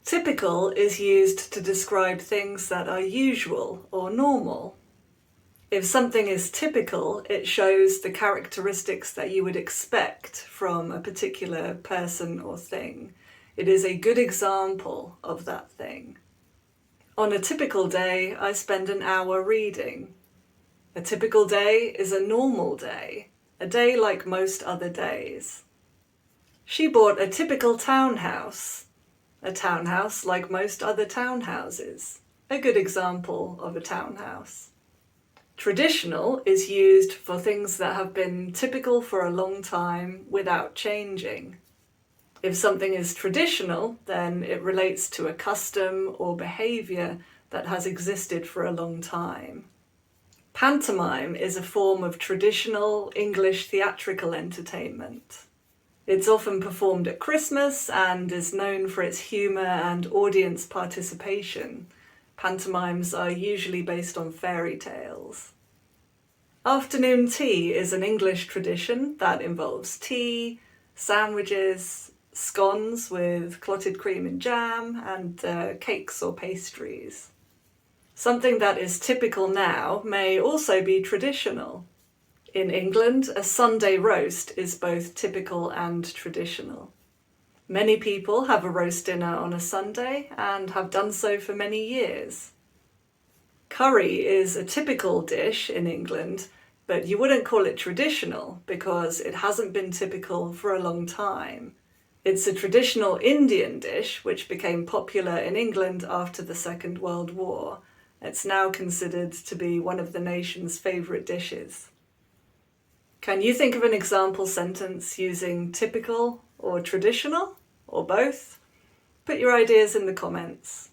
Typical is used to describe things that are usual or normal. If something is typical, it shows the characteristics that you would expect from a particular person or thing. It is a good example of that thing. On a typical day, I spend an hour reading. A typical day is a normal day, a day like most other days. She bought a typical townhouse. A townhouse like most other townhouses. A good example of a townhouse. Traditional is used for things that have been typical for a long time without changing. If something is traditional, then it relates to a custom or behaviour that has existed for a long time. Pantomime is a form of traditional English theatrical entertainment. It's often performed at Christmas and is known for its humour and audience participation. Pantomimes are usually based on fairy tales. Afternoon tea is an English tradition that involves tea, sandwiches, scones with clotted cream and jam, and cakes or pastries. Something that is typical now may also be traditional. In England, a Sunday roast is both typical and traditional. Many people have a roast dinner on a Sunday and have done so for many years. Curry is a typical dish in England, but you wouldn't call it traditional because it hasn't been typical for a long time. It's a traditional Indian dish which became popular in England after the Second World War. It's now considered to be one of the nation's favourite dishes. Can you think of an example sentence using typical or traditional, or both? Put your ideas in the comments.